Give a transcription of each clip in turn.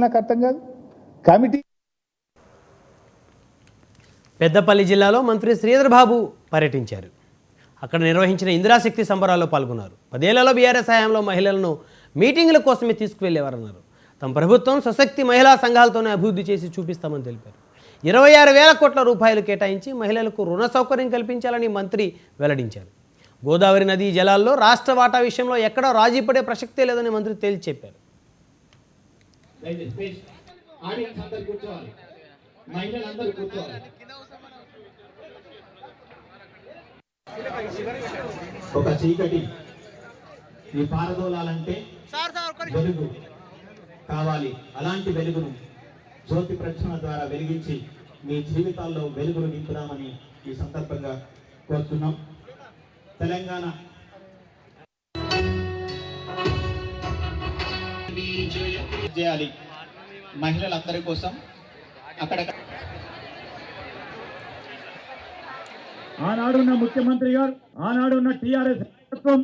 నాకు అర్థం కాదు. కమిటీ పెద్దపల్లి జిల్లాలో మంత్రి శ్రీధర్ బాబు పర్యటించారు. అక్కడ నిర్వహించిన ఇందిరాశక్తి సంబరాల్లో పాల్గొన్నారు. 10 ఏళ్లలో బీఆర్ఎస్ హయాంలో మహిళలను మీటింగుల కోసమే తీసుకువెళ్లేవారన్నారు. తమ ప్రభుత్వం సశక్తి మహిళా సంఘాలతోనే అభివృద్ధి చేసి చూపిస్తామని తెలిపారు. 26,000 కోట్ల రూపాయలు కేటాయించి మహిళలకు రుణ సౌకర్యం కల్పించాలని మంత్రి వెల్లడించారు. గోదావరి నదీ జలాల్లో రాష్ట్ర వాటా విషయంలో ఎక్కడా రాజీ పడే ప్రసక్తే లేదని మంత్రి తేల్చి చెప్పారు. ఒక చీకటి ఈ పారదోలాలంటే వెలుగు కావాలి. అలాంటి వెలుగును జ్యోతి ప్రక్షణ ద్వారా వెలిగించి మీ జీవితాల్లో వెలుగును నింపుదామని ఈ సందర్భంగా కోరుతున్నాం. తెలంగాణ చేయాలి మహిళలందరి కోసం. అక్కడ ఆనాడున్న ముఖ్యమంత్రి గారు, ఆనాడున్న టీఆర్ఎస్ ప్రభుత్వం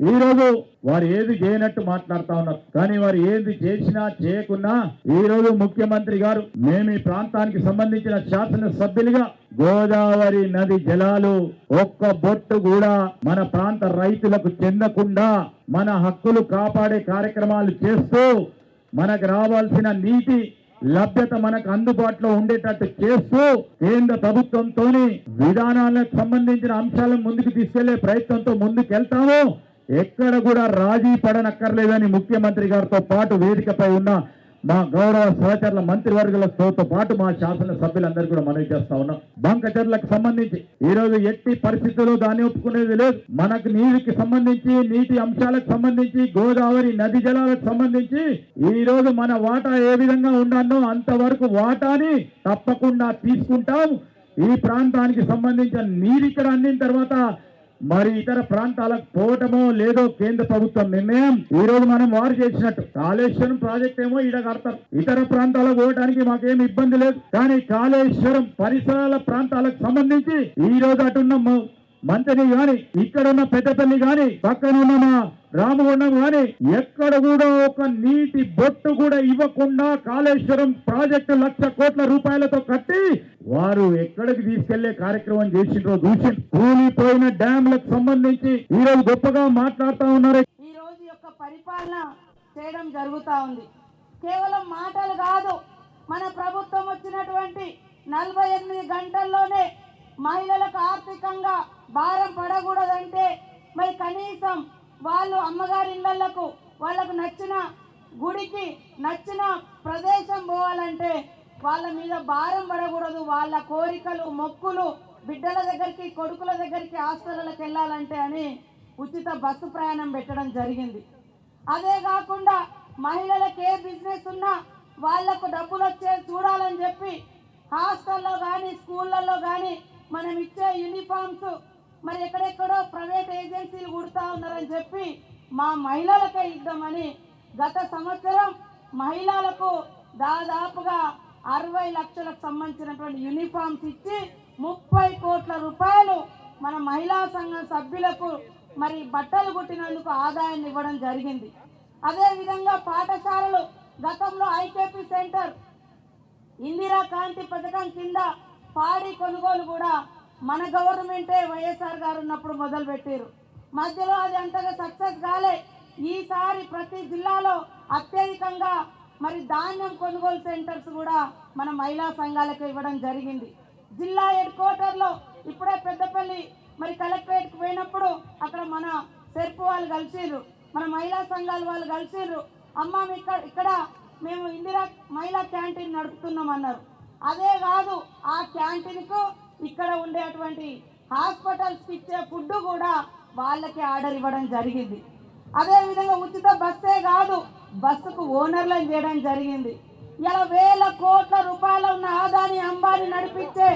ఈ రోజు వారు ఏది చేయనట్టు మాట్లాడుతా ఉన్నారు. కానీ వారు ఏది చేసినా చేయకున్నా ఈ రోజు ముఖ్యమంత్రి గారు మేము ఈ ప్రాంతానికి సంబంధించిన శాసనసభ్యులుగా గోదావరి నది జలాలు ఒక్క బొట్టు కూడా మన ప్రాంత రైతులకు చెందకుండా మన హక్కులు కాపాడే కార్యక్రమాలు చేస్తూ మనకు రావాల్సిన నీటి లభ్యత మనకు అందుబాటులో ఉండేటట్టు చేస్తూ కేంద్ర ప్రభుత్వంతో విధానాలకు సంబంధించిన అంశాలను ముందుకు తీసుకెళ్లే ప్రయత్నంతో ముందుకెళ్తాము. ఎక్కడ కూడా రాజీ పడనక్కర్లేదని ముఖ్యమంత్రి గారితో పాటు వేదికపై ఉన్న మా గౌరవ సహచరుల మంత్రివర్గులతో పాటు మా శాసనసభ్యులందరూ కూడా మనవి చేస్తా ఉన్నాం. బంకచర్లకు సంబంధించి ఈ రోజు ఎట్టి పరిస్థితుల్లో దాన్ని ఒప్పుకునేది లేదు. మనకు నీటికి సంబంధించి, నీటి అంశాలకు సంబంధించి, గోదావరి నది జలాలకు సంబంధించి ఈ రోజు మన వాటా ఏ విధంగా ఉండాలో అంతవరకు వాటాని తప్పకుండా తీసుకుంటాం. ఈ ప్రాంతానికి సంబంధించిన నీరు ఇక్కడ అందిన తర్వాత మరి ఇతర ప్రాంతాలకు పోవటమో లేదో కేంద్ర ప్రభుత్వం నిర్ణయం. ఈ రోజు మనం వారు చేసినట్టు కాళేశ్వరం ప్రాజెక్ట్ ఏమో ఈడ కడతారు, ఇతర ప్రాంతాలకు పోవడానికి మాకేం ఇబ్బంది లేదు. కానీ కాళేశ్వరం పరిసరాల ప్రాంతాలకు సంబంధించి ఈ రోజు అటున్న మంత్రిని గాని, ఇక్కడ ఉన్న పెద్దపల్లి గాని, పక్కన ఉన్న మా రామగుండం గాని ఎక్కడ కూడా ఒక నీటి బొట్టు కూడా ఇవ్వకుండా కాళేశ్వరం ప్రాజెక్టు 1,00,000 కోట్ల రూపాయలతో కట్టి వారు ఎక్కడికి తీసుకెళ్లే కార్యక్రమం చేసిండ్రో చూసి కూలిపోయిన డ్యాంలకు సంబంధించి ఈ రోజు గొప్పగా మాట్లాడుతా ఉన్నారు. ఈ రోజు యొక్క పరిపాలన చేయడం జరుగుతా ఉంది. కేవలం మాటలు కాదు, మన ప్రభుత్వం వచ్చినటువంటి 48 గంటల్లోనే మహిళలకు ఆర్థికంగా భారం పడకూడదంటే మరి కనీసం వాళ్ళు అమ్మగారి ఇళ్లకు వాళ్ళకు నచ్చిన గుడికి నచ్చిన ప్రదేశం పోవాలంటే వాళ్ళ మీద భారం పడకూడదు. వాళ్ళ కోరికలు మొక్కులు బిడ్డల దగ్గరికి, కొడుకుల దగ్గరికి, హాస్టళ్ళకి వెళ్ళాలంటే అని ఉచిత బస్సు ప్రయాణం పెట్టడం జరిగింది. అదే కాకుండా మహిళలకు ఏ బిజినెస్ ఉన్నా వాళ్లకు డబ్బులు వచ్చేది చూడాలని చెప్పి హాస్టల్లో కానీ స్కూళ్ళల్లో కానీ మనం ఇచ్చే యూనిఫామ్స్ మరి ఎక్కడెక్కడో ప్రైవేట్ ఏజెన్సీలు కుడతా ఉన్నారని చెప్పి మా మహిళలకే ఇద్దామని గత సంవత్సరం మహిళలకు దాదాపుగా 60 లక్షలకు సంబంధించినటువంటి యూనిఫామ్స్ ఇచ్చి 30 కోట్ల రూపాయలు మన మహిళా సంఘం సభ్యులకు మరి బట్టలు కుట్టినందుకు ఆదాయాన్ని ఇవ్వడం జరిగింది. అదేవిధంగా పాఠశాలలు గతంలో ఐకేపీ సెంటర్ ఇందిరా కాంతి పథకం కింద పాడి కొనుగోలు కూడా మన గవర్నమెంటే వైఎస్ఆర్ గారు ఉన్నప్పుడు మొదలు పెట్టారు. మధ్యలో అది అంతగా సక్సెస్ కాలే. ఈసారి ప్రతి జిల్లాలో అత్యధికంగా మరి ధాన్యం కొనుగోలు సెంటర్స్ కూడా మన మహిళా సంఘాలకు ఇవ్వడం జరిగింది. జిల్లా హెడ్ క్వార్టర్లో ఇప్పుడే పెద్దపల్లి మరి కలెక్టరేట్కి పోయినప్పుడు అక్కడ మన సెర్పు వాళ్ళు కలిసిర్రు, మన మహిళా సంఘాల వాళ్ళు కలిసిర్రు. అమ్మ ఇక్కడ మేము ఇందిరా మహిళా క్యాంటీన్ నడుపుతున్నాం అన్నారు. అదే కాదు, ఆ క్యాంటీన్కు ఇక్కడ ఉండేటువంటి హాస్పిటల్స్కి ఇచ్చే ఫుడ్ కూడా వాళ్ళకి ఆర్డర్ ఇవ్వడం జరిగింది. అదేవిధంగా ఉచిత బస్సే కాదు, బస్సుకు ఓనర్లను చేయడం జరిగింది. ఇలా 1,000 కోట్ల రూపాయలు ఉన్న ఆదాని అంబానీ నడిపించే